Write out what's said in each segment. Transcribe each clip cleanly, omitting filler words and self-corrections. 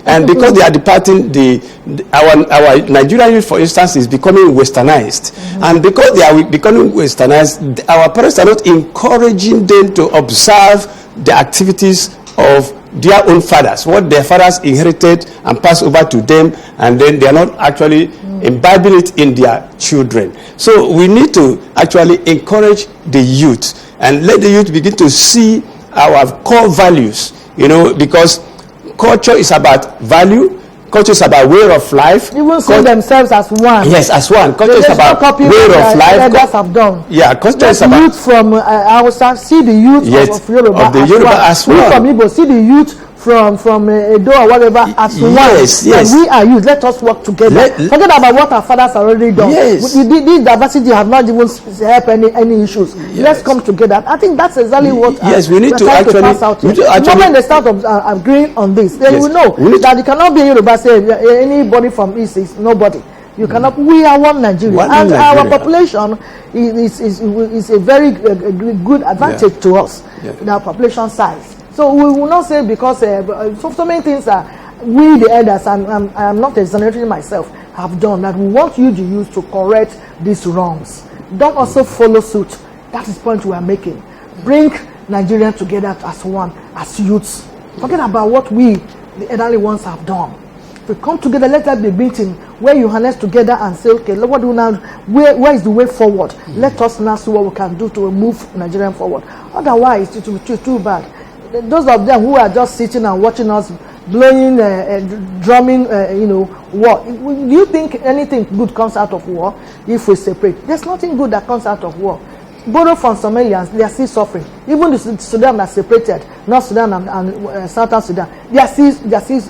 And because they are departing, our Nigerian youth, for instance, is becoming westernized. And because they are becoming westernized, our parents are not encouraging them to observe the activities of their own fathers, what their fathers inherited and passed over to them, and then they are not actually imbibing it in their children. So we need to actually encourage the youth and let the youth begin to see our core values, because culture is about value. Culture is about way of life. Even see themselves as one. Yes, as one. Culture is about way of life. Elders have done. Yeah, culture is about youth from Hausa, see the youth of Yoruba, as one. We from Igbo, see the youth from Edo or whatever as one. Yes. And we are youth. Let us work together. Forget about what our fathers have already done. Yes. This diversity have not even helped any issues. Yes. Let's come together. I think that's exactly what. We need to actually pass out. The moment they start agreeing on this, then we know that it cannot be Yoruba say anybody from East is nobody. You cannot. We are one Nigeria, and our population is a very good advantage to us in our population size. So we will not say because so many things that we the elders, and I'm not exonerating myself, have done that we want you to use to correct these wrongs. Don't also follow suit. That is the point we are making. Bring Nigerians together as one, as youths. Forget about what we, the elderly ones, have done. We come together, let that be a meeting where you harness together and say, okay, what do we now, where is the way forward? Let us now see what we can do to move Nigeria forward. Otherwise, it will be too bad. Those of them who are just sitting and watching us blowing, drumming, war. Do you think anything good comes out of war if we separate? There's nothing good that comes out of war. Borrow from Somalians, they are still suffering. Even the Sudan are separated, North Sudan and Southern Sudan, they are still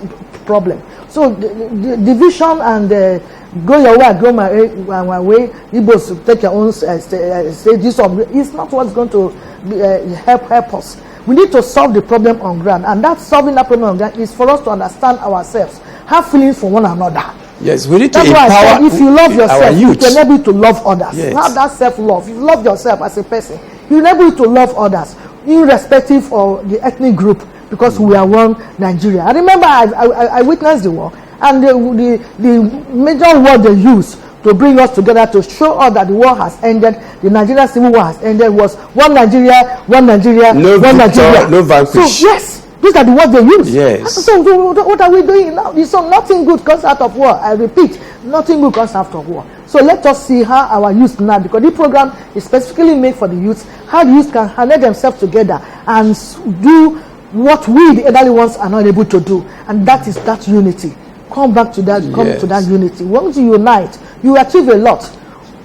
problem. So the division and go your way, I go my way. Igbos take your own stage. This is not what's going to help us. We need to solve the problem on ground, and that solving that problem on ground is for us to understand ourselves, have feelings for one another. Yes, we need to empower. That's why I said, if you love yourself, you can able to love others. Yes. Have that self-love. You love yourself as a person. You're able to love others, irrespective of the ethnic group, because we are one Nigeria. I remember I witnessed the war, and the major word they used to bring us together to show us that the war has ended, the Nigerian civil war has ended, was one Nigeria, one Nigeria, no one victor, Nigeria. no vanquish. So yes, these are the words they use. Yes. So what are we doing now? So nothing good comes out of war. I repeat, nothing good comes out of war. So let us see how our youth now, because the program is specifically made for the youth, how the youth can harness themselves together and do what we, the elderly ones, are not able to do. And that is that unity. Come back to that, come to that unity. Once you unite, you achieve a lot.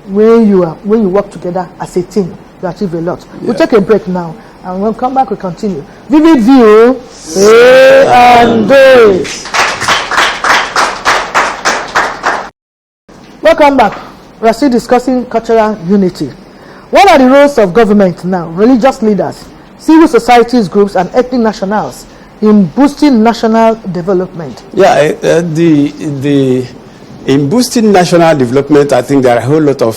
When you work together as a team, you achieve a lot. We'll take a break now, and when we come back, we continue. Vivid View, A&D. Welcome back. We are still discussing cultural unity. What are the roles of government now, religious leaders, civil societies groups, and ethnic nationals in boosting national development? In boosting national development, I think there are a whole lot of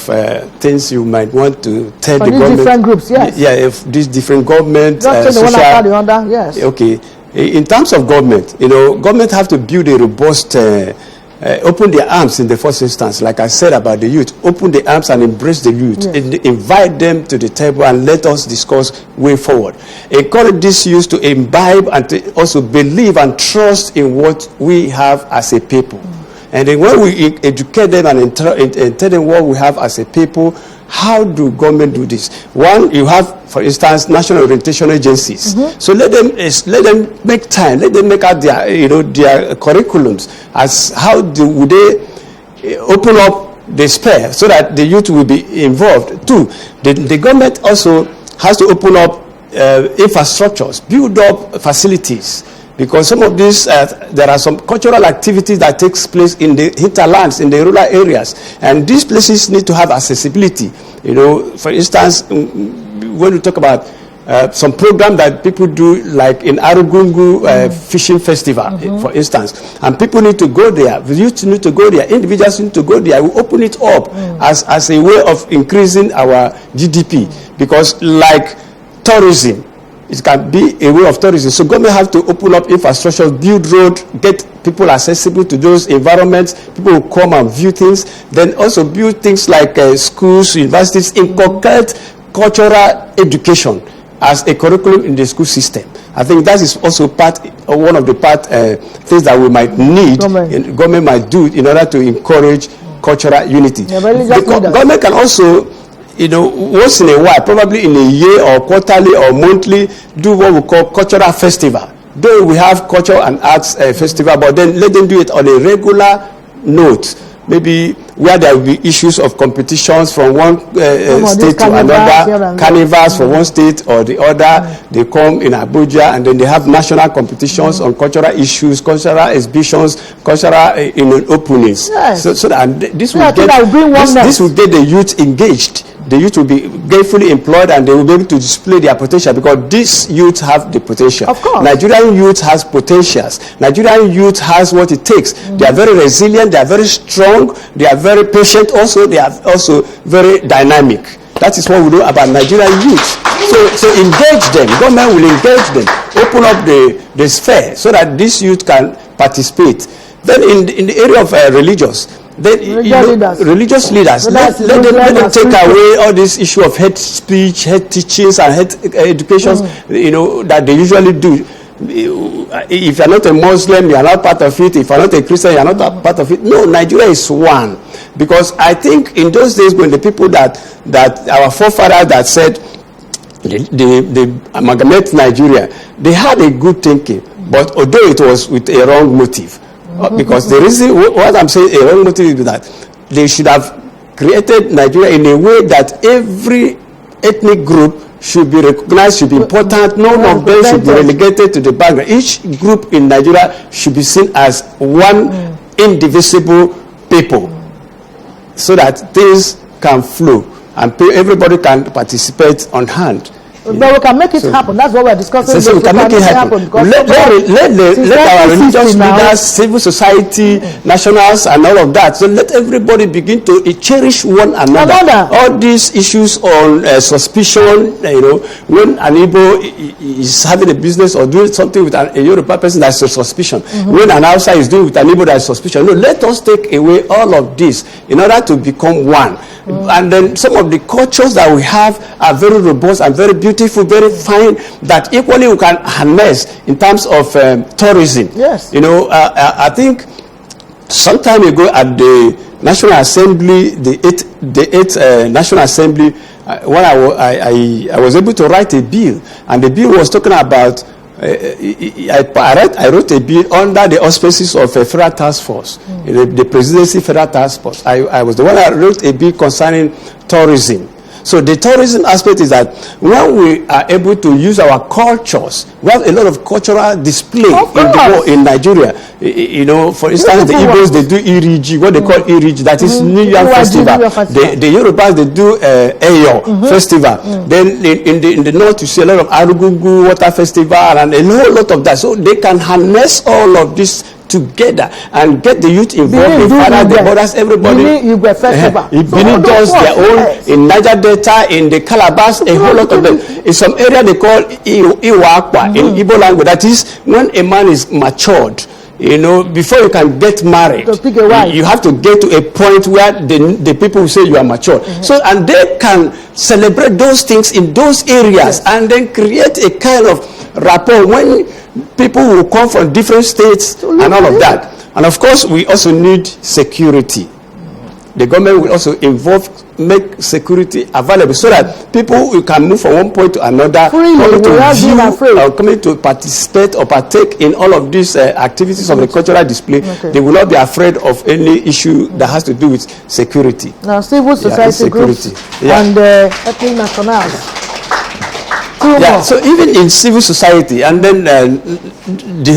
things you might want to tell the government. Different groups, yes. Yeah, if these different government, just the one after the other, yes. Okay. In terms of government, government have to build a robust, open their arms in the first instance. Like I said about the youth, open the arms and embrace the youth. Yes. Invite them to the table and let us discuss way forward. Encourage these youth to imbibe and to also believe and trust in what we have as a people. And then when we educate them and tell them what we have as a people, how do government do this? One, you have, for instance, national orientation agencies. So let them make time. Let them make out their their curriculums as how would they open up the spare so that the youth will be involved. Two, the government also has to open up infrastructures, build up facilities. Because some of these, there are some cultural activities that takes place in the hinterlands, in the rural areas. And these places need to have accessibility. For instance, when we talk about some program that people do, like in Arugungu Fishing Festival, for instance. And people need to go there. The youth need to go there. Individuals need to go there. We open it up as a way of increasing our GDP. Because like tourism, it can be a way of tourism. So government have to open up infrastructure, build road, get people accessible to those environments. People will come and view things. Then also build things like schools, universities, inculcate cultural education as a curriculum in the school system. I think that is also one of the things that we might need, government might do in order to encourage cultural unity. Yeah, the government can also, once in a while, probably in a year or quarterly or monthly, do what we call cultural festival. Though we have culture and arts festival, but then let them do it on a regular note. Maybe where there will be issues of competitions from one state to another, carnivals from one state or the other. They come in Abuja and then they have national competitions on cultural issues, cultural exhibitions, cultural openings. Yes. So that this will get the youth engaged. The youth will be gainfully employed and they will be able to display their potential, because these youth have the potential. Of course. Nigerian youth has potentials. Nigerian youth has what it takes. They are very resilient, they are very strong, they are very patient also, they are also very dynamic. That is what we know about Nigerian youth. So engage them. Government will engage them. Open up the sphere so that this youth can participate. Then in the area of religious leaders, let them take away all this issue of hate speech, hate teachings, and hate education, that they usually do. If you're not a Muslim, you're not part of it. If you're not a Christian, you're not a part of it. No, Nigeria is one. Because I think in those days when the people that our forefathers that said they amalgamate Nigeria, they had a good thinking, but although it was with a wrong motive. Because the reason, what I'm saying, a wrong motive is that they should have created Nigeria in a way that every ethnic group should be recognized, should be important. None of them should be relegated to the background. Each group in Nigeria should be seen as one indivisible people, so that things can flow and everybody can participate on hand. But we can make it happen. That's what we're discussing. So we can make it happen. Let our religious leaders, civil society, nationals, and all of that. So let everybody begin to cherish one another. All these issues on suspicion, when an Igbo is having a business or doing something with a Yoruba person, that's a suspicion. When an outsider is doing with an Igbo, that's suspicion. No, let us take away all of this in order to become one. And then some of the cultures that we have are very robust and very beautiful, very fine, that equally we can harness in terms of tourism. Yes. I think some time ago at the National Assembly, the eighth National Assembly, when I was able to write a bill, and the bill was talking about I wrote a bill under the auspices of a federal task force, the presidency federal task force. I was the one that wrote a bill concerning tourism. So the tourism aspect is that when we are able to use our cultures, we have a lot of cultural display in Nigeria. For instance, the Igbos, they do Iriji, what they call Iriji, that is New Year Festival. The Yorubas, they do Eyo Festival. Then in the north, you see a lot of Arugungu Water Festival and a whole lot of that. So they can harness all of this together and get the youth involved, the father, the brothers, everybody. Benin does their own, in Niger Delta, in the Calabash, a whole lot of them. In some area they call Iwakwa, in Igbo language. That is when a man is matured. Before you can get married, you have to get to a point where the people will say you are mature. So, and they can celebrate those things in those areas and then create a kind of rapport when people will come from different states and all of that. And of course, we also need security. The government will also make security available so that people can move from one point to another, coming to participate or partake in all of these activities of the cultural display. They will not be afraid of any issue that has to do with security. Now, civil society groups and ethnic nationals. So even in civil society, and then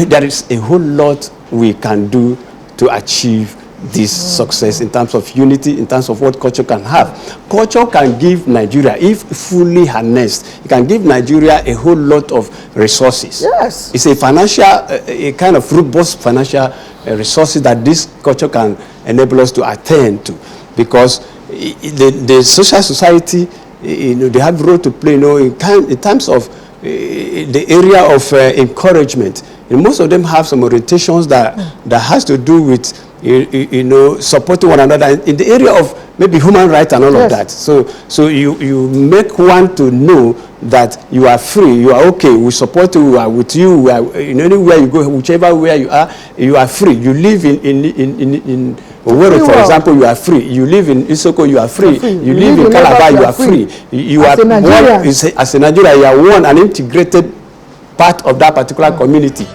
there is a whole lot we can do to achieve this success in terms of unity, in terms of what culture can have. Culture can give Nigeria, if fully harnessed, it can give Nigeria a whole lot of resources. Yes. It's a financial, a kind of robust financial resources that this culture can enable us to attain to, because the social society, they have a role to play, in terms of the area of encouragement. And most of them have some orientations that has to do with, you know, supporting one another in the area of maybe human rights and all of that. So you make one to know that you are free, you are okay, we support you, we are with you, we are, in anywhere you go, whichever where you are free. You live in Owerri, for example, you are free. You live in Isoko, you are free. You live in Calabar, you are free. You are one, as a Nigerian, you are one, an integrated part of that particular community.